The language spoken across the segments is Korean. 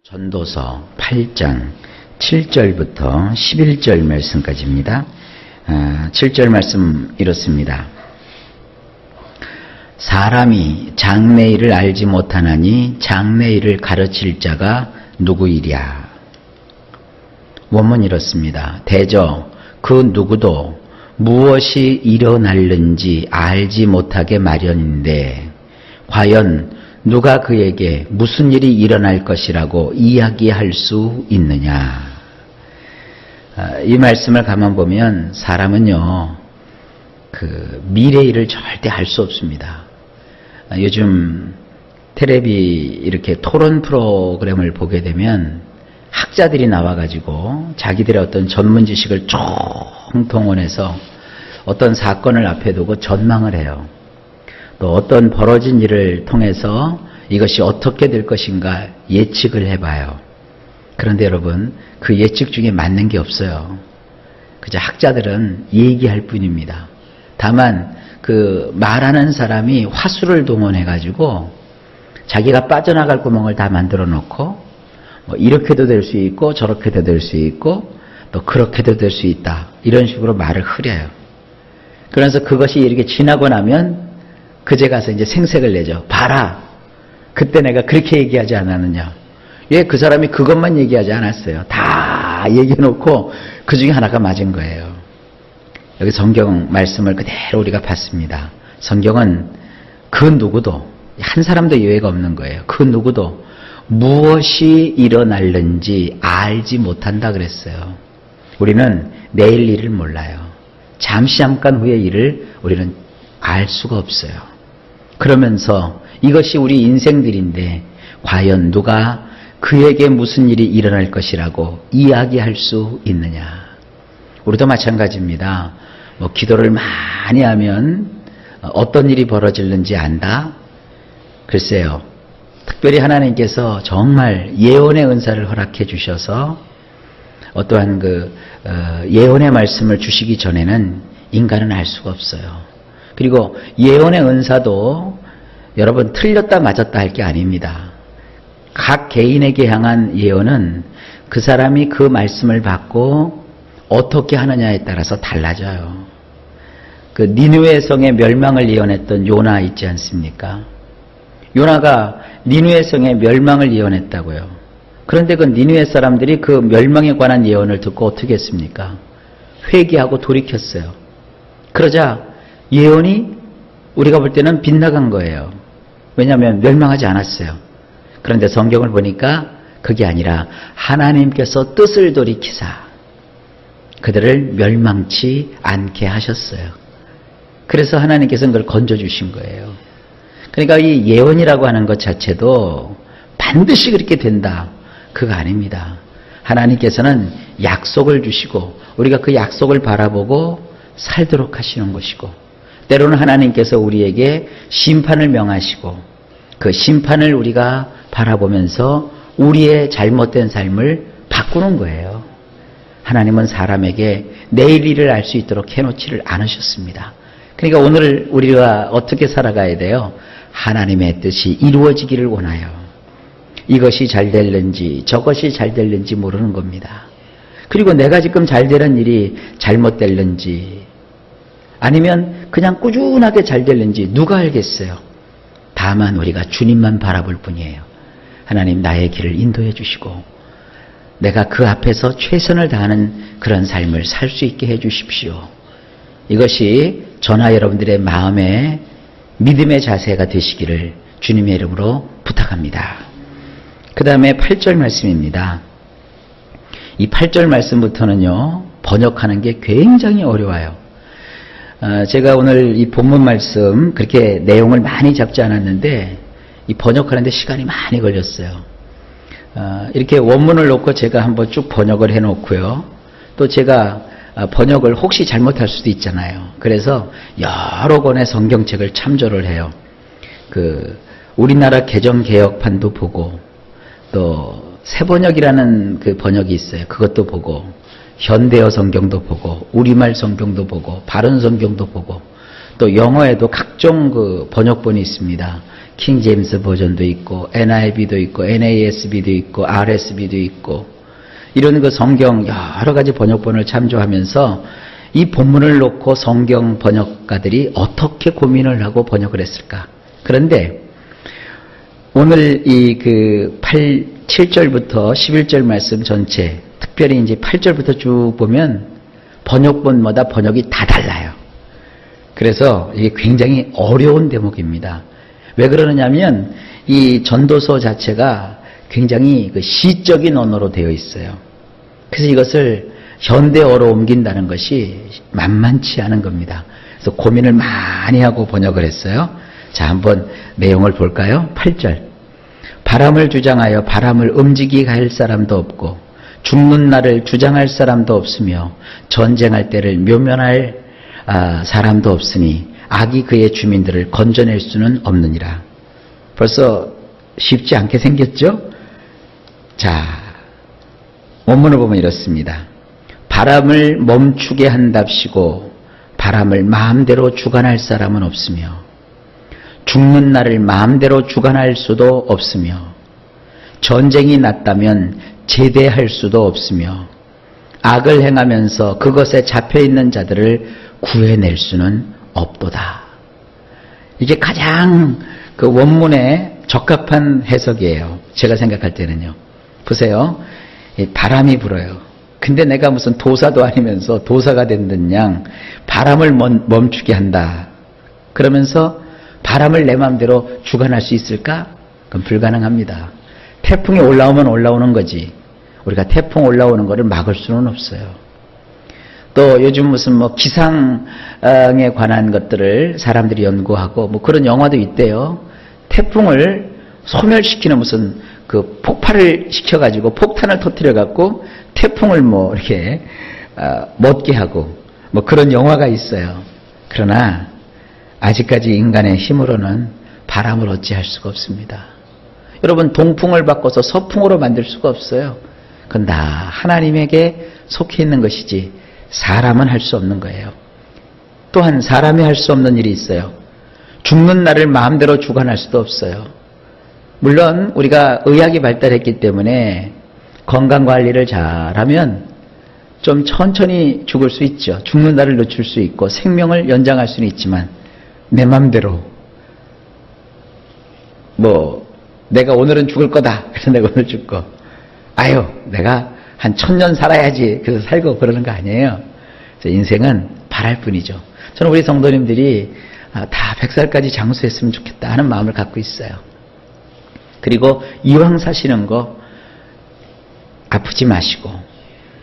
전도서 8장 7절부터 11절 말씀까지입니다. 7절 말씀 이렇습니다. 사람이 장래일을 알지 못하나니 장래일을 가르칠 자가 누구이랴. 원문 이렇습니다. 대저 그 누구도 무엇이 일어날는지 알지 못하게 마련인데 과연 누가 그에게 무슨 일이 일어날 것이라고 이야기할 수 있느냐. 이 말씀을 가만 보면 사람은요, 미래 일을 절대 알 수 없습니다. 요즘 텔레비 이렇게 토론 프로그램을 보게 되면 학자들이 나와가지고 자기들의 어떤 전문 지식을 총동원해서 어떤 사건을 앞에 두고 전망을 해요. 또 어떤 벌어진 일을 통해서 이것이 어떻게 될 것인가 예측을 해봐요. 그런데 여러분, 그 예측 중에 맞는 게 없어요. 그저 학자들은 얘기할 뿐입니다. 다만 그 말하는 사람이 화수를 동원해가지고 자기가 빠져나갈 구멍을 다 만들어 놓고 뭐 이렇게도 될 수 있고 저렇게도 될 수 있고 또 그렇게도 될 수 있다. 이런 식으로 말을 흐려요. 그래서 그것이 이렇게 지나고 나면 그제 가서 이제 생색을 내죠. 봐라. 그때 내가 그렇게 얘기하지 않았느냐. 예, 그 사람이 그것만 얘기하지 않았어요. 다 얘기해놓고 그 중에 하나가 맞은 거예요. 여기 성경 말씀을 그대로 우리가 봤습니다. 성경은 그 누구도, 한 사람도 예외가 없는 거예요. 그 누구도 무엇이 일어날는지 알지 못한다 그랬어요. 우리는 내일 일을 몰라요. 잠깐 후의 일을 우리는 알 수가 없어요. 그러면서 이것이 우리 인생들인데 과연 누가 그에게 무슨 일이 일어날 것이라고 이야기할 수 있느냐. 우리도 마찬가지입니다. 기도를 많이 하면 어떤 일이 벌어질는지 안다? 글쎄요. 특별히 하나님께서 정말 예언의 은사를 허락해 주셔서 어떠한 예언의 말씀을 주시기 전에는 인간은 알 수가 없어요. 그리고 예언의 은사도 여러분 틀렸다 맞았다 할 게 아닙니다. 각 개인에게 향한 예언은 그 사람이 그 말씀을 받고 어떻게 하느냐에 따라서 달라져요. 니느웨 성의 멸망을 예언했던 요나 있지 않습니까? 요나가 니느웨 성의 멸망을 예언했다고요. 그런데 그 니느웨 사람들이 그 멸망에 관한 예언을 듣고 어떻게 했습니까? 회개하고 돌이켰어요. 그러자 예언이 우리가 볼 때는 빗나간 거예요. 왜냐하면 멸망하지 않았어요. 그런데 성경을 보니까 그게 아니라 하나님께서 뜻을 돌이키사 그들을 멸망치 않게 하셨어요. 그래서 하나님께서는 그걸 건져주신 거예요. 그러니까 이 예언이라고 하는 것 자체도 반드시 그렇게 된다. 그거 아닙니다. 하나님께서는 약속을 주시고 우리가 그 약속을 바라보고 살도록 하시는 것이고 때로는 하나님께서 우리에게 심판을 명하시고 그 심판을 우리가 바라보면서 우리의 잘못된 삶을 바꾸는 거예요. 하나님은 사람에게 내일 일을 알 수 있도록 해놓지를 않으셨습니다. 그러니까 오늘 우리가 어떻게 살아가야 돼요? 하나님의 뜻이 이루어지기를 원하여 이것이 잘 될는지 저것이 잘 될는지 모르는 겁니다. 그리고 내가 지금 잘 되는 일이 잘못될는지 아니면 그냥 꾸준하게 잘 될는지 누가 알겠어요? 다만 우리가 주님만 바라볼 뿐이에요. 하나님 나의 길을 인도해 주시고 내가 그 앞에서 최선을 다하는 그런 삶을 살 수 있게 해 주십시오. 이것이 저나 여러분들의 마음의 믿음의 자세가 되시기를 주님의 이름으로 부탁합니다. 그 다음에 8절 말씀입니다. 이 8절 말씀부터는요, 번역하는 게 굉장히 어려워요. 제가 오늘 이 본문 말씀 그렇게 내용을 많이 잡지 않았는데 이 번역하는데 시간이 많이 걸렸어요. 이렇게 원문을 놓고 제가 한번 쭉 번역을 해놓고요. 또 제가 번역을 혹시 잘못할 수도 있잖아요. 그래서 여러 권의 성경책을 참조를 해요. 우리나라 개정개혁판도 보고 또 새번역이라는 그 번역이 있어요. 그것도 보고 현대어 성경도 보고 우리말 성경도 보고 바른 성경도 보고 또 영어에도 각종 번역본이 있습니다. 킹제임스 버전도 있고 NIV도 있고 NASB도 있고 RSB도 있고 이런 그 성경 여러 가지 번역본을 참조하면서 이 본문을 놓고 성경 번역가들이 어떻게 고민을 하고 번역을 했을까? 그런데 오늘 이 그 7절부터 11절 말씀 전체, 특별히 이제 8절부터 쭉 보면 번역본마다 번역이 다 달라요. 그래서 이게 굉장히 어려운 대목입니다. 왜 그러느냐면 이 전도서 자체가 굉장히 그 시적인 언어로 되어 있어요. 그래서 이것을 현대어로 옮긴다는 것이 만만치 않은 겁니다. 그래서 고민을 많이 하고 번역을 했어요. 자, 한번 내용을 볼까요? 8절. 바람을 주장하여 바람을 움직이게 할 사람도 없고 죽는 날을 주장할 사람도 없으며 전쟁할 때를 묘면할 사람도 없으니 악이 그의 주민들을 건져낼 수는 없느니라. 벌써 쉽지 않게 생겼죠? 자, 원문을 보면 이렇습니다. 바람을 멈추게 한답시고 바람을 마음대로 주관할 사람은 없으며 죽는 날을 마음대로 주관할 수도 없으며 전쟁이 났다면 제대할 수도 없으며 악을 행하면서 그것에 잡혀있는 자들을 구해낼 수는 없도다. 이게 가장 그 원문에 적합한 해석이에요. 제가 생각할 때는요. 보세요. 바람이 불어요. 근데 내가 무슨 도사도 아니면서 도사가 된 듯 양 바람을 멈추게 한다. 그러면서 바람을 내 마음대로 주관할 수 있을까? 그건 불가능합니다. 태풍이 올라오면 올라오는 거지. 우리가 태풍 올라오는 거를 막을 수는 없어요. 또 요즘 무슨 뭐 기상에 관한 것들을 사람들이 연구하고 뭐 그런 영화도 있대요. 태풍을 소멸시키는 무슨 그 폭발을 시켜가지고 폭탄을 터뜨려갖고 태풍을 뭐 이렇게 멎게 하고 뭐 그런 영화가 있어요. 그러나 아직까지 인간의 힘으로는 바람을 어찌할 수가 없습니다. 여러분, 동풍을 바꿔서 서풍으로 만들 수가 없어요. 그건 다 하나님에게 속해 있는 것이지 사람은 할 수 없는 거예요. 또한 사람이 할 수 없는 일이 있어요. 죽는 날을 마음대로 주관할 수도 없어요. 물론 우리가 의학이 발달했기 때문에 건강관리를 잘하면 좀 천천히 죽을 수 있죠. 죽는 날을 늦출 수 있고 생명을 연장할 수는 있지만 내 맘대로 뭐 내가 오늘은 죽을 거다. 그래서 내가 오늘 죽고 아유 내가 한 1000년 살아야지 그래서 살고 그러는 거 아니에요. 인생은 바랄 뿐이죠. 저는 우리 성도님들이 다 100살까지 장수했으면 좋겠다 하는 마음을 갖고 있어요. 그리고 이왕 사시는 거 아프지 마시고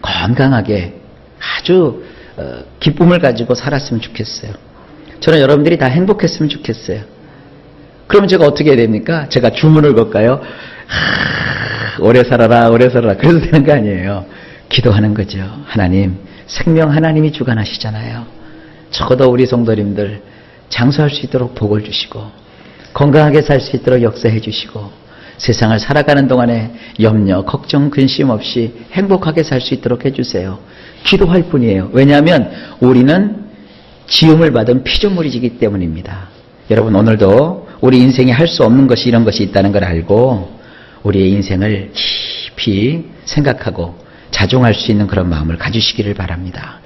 건강하게 아주 기쁨을 가지고 살았으면 좋겠어요. 저는 여러분들이 다 행복했으면 좋겠어요. 그러면 제가 어떻게 해야 됩니까? 제가 주문을 걸까요? 오래 살아라, 오래 살아라. 그래도 되는 거 아니에요. 기도하는 거죠. 하나님, 생명 하나님이 주관하시잖아요. 적어도 우리 성도님들 장수할 수 있도록 복을 주시고 건강하게 살 수 있도록 역사해 주시고 세상을 살아가는 동안에 염려, 걱정, 근심 없이 행복하게 살 수 있도록 해주세요. 기도할 뿐이에요. 왜냐하면 우리는 지음을 받은 피조물이기 때문입니다. 여러분, 오늘도 우리 인생에 할 수 없는 것이 이런 것이 있다는 걸 알고 우리의 인생을 깊이 생각하고 자중할 수 있는 그런 마음을 가지시기를 바랍니다.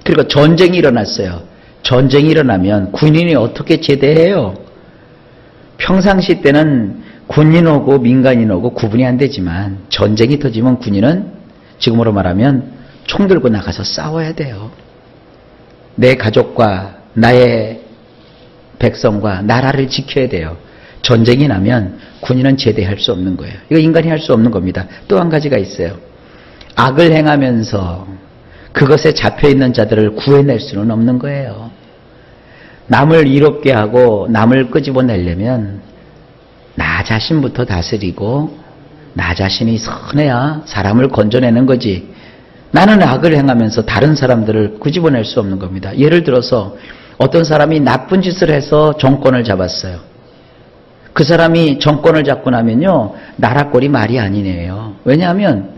그리고 전쟁이 일어났어요. 전쟁이 일어나면 군인이 어떻게 제대해요? 평상시 때는 군인 오고 민간인 오고 구분이 안 되지만 전쟁이 터지면 군인은 지금으로 말하면 총 들고 나가서 싸워야 돼요. 내 가족과 나의 백성과 나라를 지켜야 돼요. 전쟁이 나면 군인은 제대할 수 없는 거예요. 이거 인간이 할 수 없는 겁니다. 또 한 가지가 있어요. 악을 행하면서 그것에 잡혀있는 자들을 구해낼 수는 없는 거예요. 남을 이롭게 하고 남을 끄집어내려면 나 자신부터 다스리고 나 자신이 선해야 사람을 건져내는 거지. 나는 악을 행하면서 다른 사람들을 끄집어낼 수 없는 겁니다. 예를 들어서 어떤 사람이 나쁜 짓을 해서 정권을 잡았어요. 그 사람이 정권을 잡고 나면요, 나라 꼴이 말이 아니네요. 왜냐하면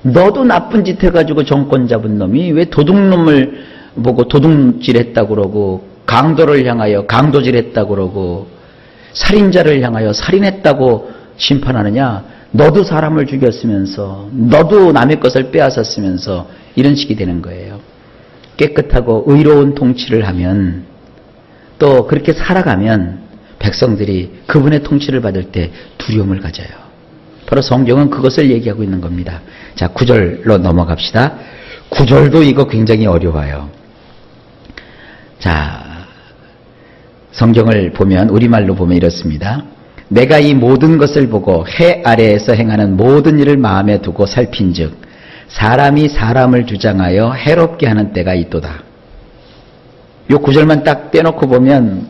너도 나쁜 짓 해가지고 정권 잡은 놈이 왜 도둑놈을 보고 도둑질했다고 그러고 강도를 향하여 강도질했다고 그러고 살인자를 향하여 살인했다고 심판하느냐? 너도 사람을 죽였으면서, 너도 남의 것을 빼앗았으면서 이런 식이 되는 거예요. 깨끗하고 의로운 통치를 하면, 또 그렇게 살아가면 백성들이 그분의 통치를 받을 때 두려움을 가져요. 바로 성경은 그것을 얘기하고 있는 겁니다. 자, 9절로 넘어갑시다. 9절도 이거 굉장히 어려워요. 자, 성경을 보면, 우리말로 보면 이렇습니다. 내가 이 모든 것을 보고 해 아래에서 행하는 모든 일을 마음에 두고 살핀즉 사람이 사람을 주장하여 해롭게 하는 때가 있도다. 요 구절만 딱 떼놓고 보면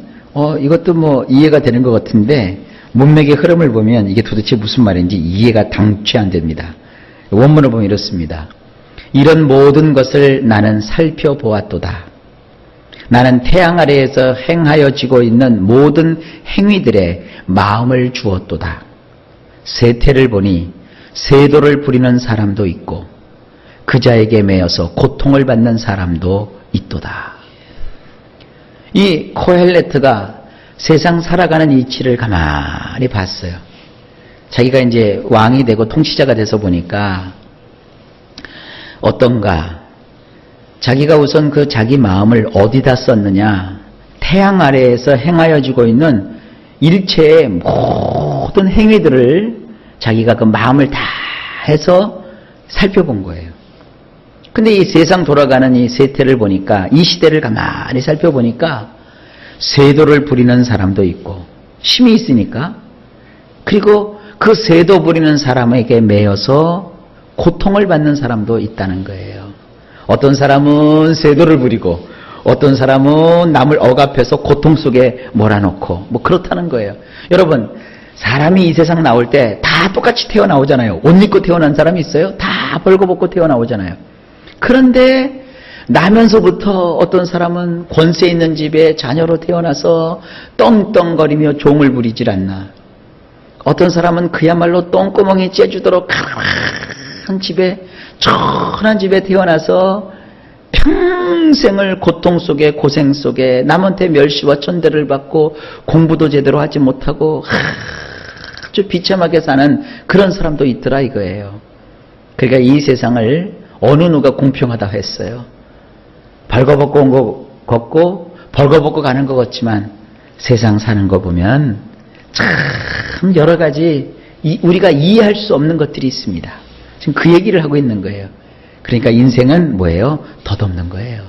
이것도 뭐 이해가 되는 것 같은데 문맥의 흐름을 보면 이게 도대체 무슨 말인지 이해가 당최 안 됩니다. 원문을 보면 이렇습니다. 이런 모든 것을 나는 살펴보았도다. 나는 태양 아래에서 행하여지고 있는 모든 행위들에 마음을 주었도다. 세태를 보니 세도를 부리는 사람도 있고 그자에게 매여서 고통을 받는 사람도 있도다. 이 코헬레트가 세상 살아가는 이치를 가만히 봤어요. 자기가 이제 왕이 되고 통치자가 돼서 보니까 어떤가? 자기가 우선 그 자기 마음을 어디다 썼느냐? 태양 아래에서 행하여지고 있는 일체의 모든 행위들을 자기가 그 마음을 다 해서 살펴본 거예요. 근데 이 세상 돌아가는 이 세태를 보니까, 이 시대를 가만히 살펴보니까 세도를 부리는 사람도 있고 힘이 있으니까, 그리고 그 세도 부리는 사람에게 매여서 고통을 받는 사람도 있다는 거예요. 어떤 사람은 세도를 부리고 어떤 사람은 남을 억압해서 고통 속에 몰아넣고 뭐 그렇다는 거예요. 여러분, 사람이 이 세상 나올 때 다 똑같이 태어나오잖아요. 옷 입고 태어난 사람이 있어요? 다 벌거벗고 태어나오잖아요. 그런데 나면서부터 어떤 사람은 권세 있는 집에 자녀로 태어나서 떵떵거리며 종을 부리질 않나. 어떤 사람은 그야말로 똥구멍이 째주도록 가난한 집에, 천한 집에 태어나서 평생을 고통 속에, 고생 속에 남한테 멸시와 천대를 받고 공부도 제대로 하지 못하고 아주 비참하게 사는 그런 사람도 있더라 이거예요. 그러니까 이 세상을 어느 누가 공평하다 했어요. 벌거벗고 온 거 걷고 벌거벗고 가는 것 같지만 세상 사는 거 보면 참 여러 가지 우리가 이해할 수 없는 것들이 있습니다. 지금 그 얘기를 하고 있는 거예요. 그러니까 인생은 뭐예요? 덧없는 거예요.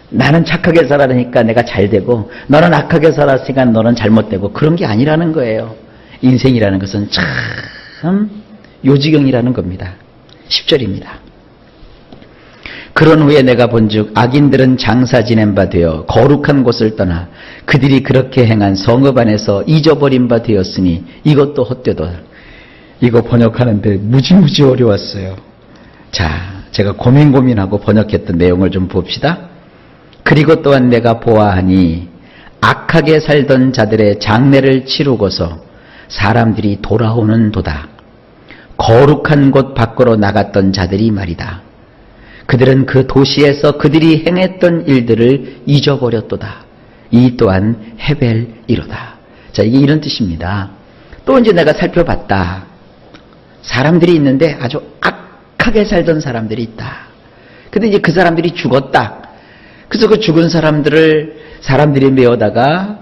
나는 착하게 살아니까 내가 잘 되고 너는 악하게 살았으니까 너는 잘못되고 그런 게 아니라는 거예요. 인생이라는 것은 참 요지경이라는 겁니다. 10절입니다. 그런 후에 내가 본즉 악인들은 장사 지낸 바 되어 거룩한 곳을 떠나 그들이 그렇게 행한 성읍 안에서 잊어버린 바 되었으니 이것도 헛되도다. 이거 번역하는데 무지무지 어려웠어요. 자, 제가 고민하고 번역했던 내용을 좀 봅시다. 그리고 또한 내가 보아하니 악하게 살던 자들의 장례를 치르고서 사람들이 돌아오는 도다. 거룩한 곳 밖으로 나갔던 자들이 말이다. 그들은 그 도시에서 그들이 행했던 일들을 잊어버렸도다. 이 또한 헤벨이로다. 자, 이게 이런 뜻입니다. 또 이제 내가 살펴봤다. 사람들이 있는데 아주 악하게 살던 사람들이 있다. 근데 이제 그 사람들이 죽었다. 그래서 그 죽은 사람들이 메어다가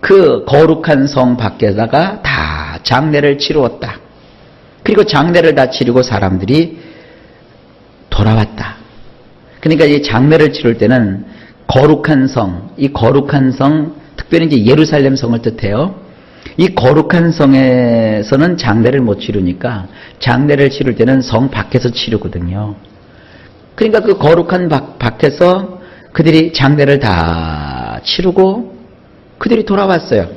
그 거룩한 성 밖에다가 다 장례를 치루었다. 그리고 장례를 다 치르고 사람들이 돌아왔다. 그러니까 이 장례를 치를 때는 거룩한 성, 이 거룩한 성, 특별히 이제 예루살렘 성을 뜻해요. 이 거룩한 성에서는 장례를 못 치르니까 장례를 치를 때는 성 밖에서 치르거든요. 그러니까 그 거룩한 밖에서 그들이 장례를 다 치르고 그들이 돌아왔어요.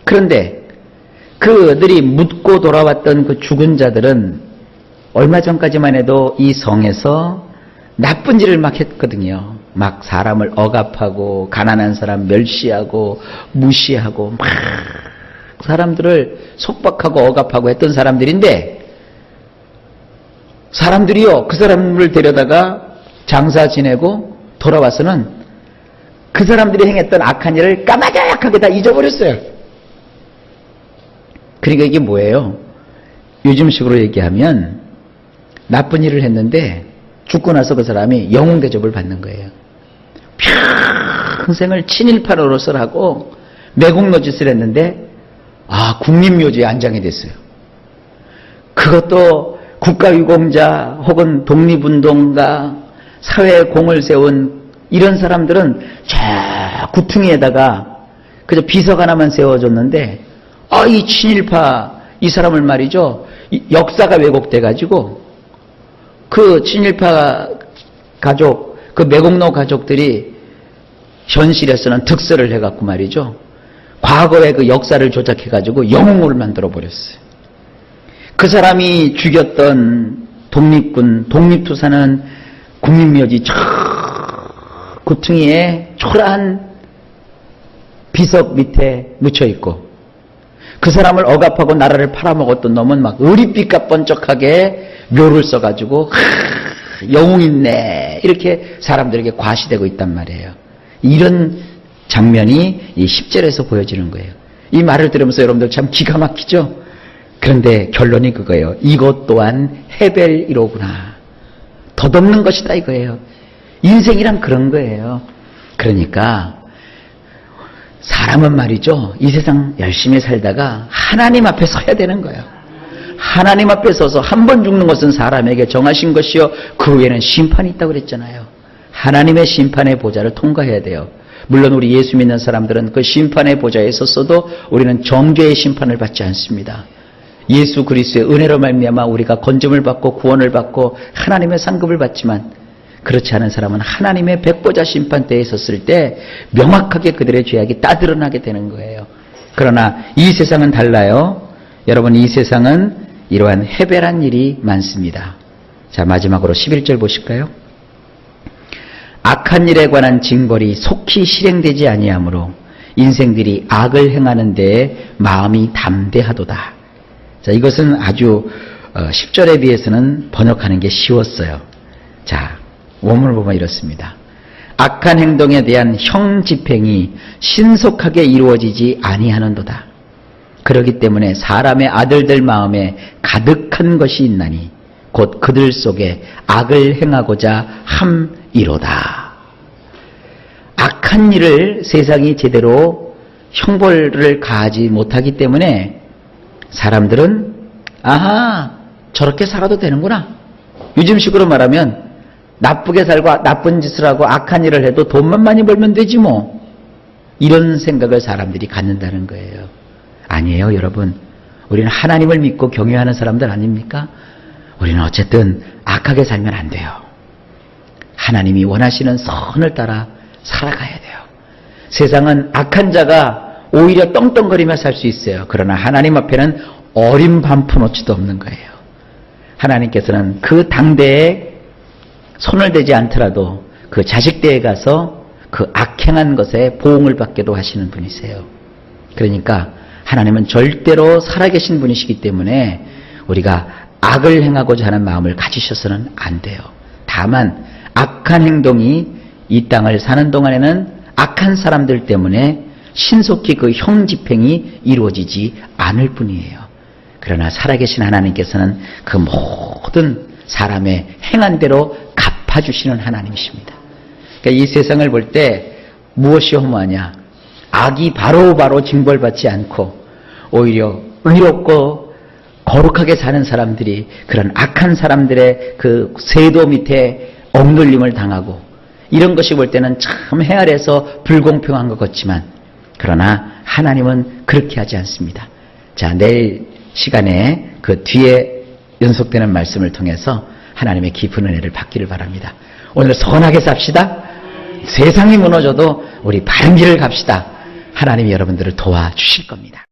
그런데 그들이 묻고 돌아왔던 그 죽은 자들은 얼마 전까지만 해도 이 성에서 나쁜 일을 막 했거든요. 막 사람을 억압하고 가난한 사람 멸시하고 무시하고 막 사람들을 속박하고 억압하고 했던 사람들인데 사람들이요 그 사람을 데려다가 장사 지내고 돌아와서는 그 사람들이 행했던 악한 일을 까마득하게 다 잊어버렸어요. 그러니까 이게 뭐예요? 요즘식으로 얘기하면 나쁜 일을 했는데 죽고 나서 그 사람이 영웅 대접을 받는 거예요. 평생을 친일파 노릇을 하고 매국노짓을 했는데 국립묘지에 안장이 됐어요. 그것도 국가유공자 혹은 독립운동가, 사회에 공을 세운 이런 사람들은 저 구퉁이에다가 그저 비석 하나만 세워줬는데 이 친일파 이 사람을 말이죠, 역사가 왜곡돼 가지고 그 친일파 가족, 그 매국노 가족들이 현실에서는 득세를 해갖고 말이죠, 과거의 그 역사를 조작해가지고 영웅을 만들어 버렸어요. 그 사람이 죽였던 독립군, 독립투사는 국립묘지 저 구퉁이에 초라한 비석 밑에 묻혀있고, 그 사람을 억압하고 나라를 팔아먹었던 놈은 막 의리빛과 번쩍하게 묘를 써가지고 영웅 있네 이렇게 사람들에게 과시되고 있단 말이에요. 이런 장면이 이 10절에서 보여지는 거예요. 이 말을 들으면서 여러분들 참 기가 막히죠? 그런데 결론이 그거예요. 이것 또한 헤벨이로구나. 덧없는 것이다 이거예요. 인생이란 그런 거예요. 그러니까 사람은 말이죠, 이 세상 열심히 살다가 하나님 앞에 서야 되는 거예요. 하나님 앞에 서서 한 번 죽는 것은 사람에게 정하신 것이요 그 후에는 심판이 있다고 그랬잖아요. 하나님의 심판의 보좌를 통과해야 돼요. 물론 우리 예수 믿는 사람들은 그 심판의 보좌에 섰어도 우리는 정죄의 심판을 받지 않습니다. 예수 그리스도의 은혜로 말미암아 우리가 건짐을 받고 구원을 받고 하나님의 상급을 받지만, 그렇지 않은 사람은 하나님의 백보자 심판대에 섰을 때 명확하게 그들의 죄악이 따드러나게 되는 거예요. 그러나 이 세상은 달라요. 여러분, 이 세상은 이러한 헤벨한 일이 많습니다. 자, 마지막으로 11절 보실까요? 악한 일에 관한 징벌이 속히 실행되지 아니하므로 인생들이 악을 행하는 데에 마음이 담대하도다. 자, 이것은 아주 10절에 비해서는 번역하는 게 쉬웠어요. 자, 원문을 보면 이렇습니다. 악한 행동에 대한 형 집행이 신속하게 이루어지지 아니하는도다. 그렇기 때문에 사람의 아들들 마음에 가득한 것이 있나니 곧 그들 속에 악을 행하고자 함이로다. 악한 일을 세상이 제대로 형벌을 가하지 못하기 때문에 사람들은 저렇게 살아도 되는구나. 요즘식으로 말하면 나쁘게 살고 나쁜 짓을 하고 악한 일을 해도 돈만 많이 벌면 되지 뭐. 이런 생각을 사람들이 갖는다는 거예요. 아니에요, 여러분. 우리는 하나님을 믿고 경외하는 사람들 아닙니까? 우리는 어쨌든 악하게 살면 안 돼요. 하나님이 원하시는 선을 따라 살아가야 돼요. 세상은 악한 자가 오히려 떵떵거리며 살 수 있어요. 그러나 하나님 앞에는 어린 반푼어치도 없는 거예요. 하나님께서는 그 당대에 손을 대지 않더라도 그 자식대에 가서 그 악행한 것에 보응을 받게도 하시는 분이세요. 그러니까 하나님은 절대로 살아계신 분이시기 때문에 우리가 악을 행하고자 하는 마음을 가지셔서는 안 돼요. 다만 악한 행동이 이 땅을 사는 동안에는 악한 사람들 때문에 신속히 그 형 집행이 이루어지지 않을 뿐이에요. 그러나 살아계신 하나님께서는 그 모든 사람의 행한 대로 갚아주시는 하나님이십니다. 그러니까 이 세상을 볼 때 무엇이 허무하냐? 악이 바로바로 징벌받지 않고 오히려 의롭고 거룩하게 사는 사람들이 그런 악한 사람들의 그 세도 밑에 억눌림을 당하고, 이런 것이 볼 때는 참 헤아려서 불공평한 것 같지만, 그러나 하나님은 그렇게 하지 않습니다. 자, 내일 시간에 그 뒤에 연속되는 말씀을 통해서 하나님의 깊은 은혜를 받기를 바랍니다. 오늘 선하게 삽시다. 세상이 무너져도 우리 바른 길을 갑시다. 하나님이 여러분들을 도와주실 겁니다.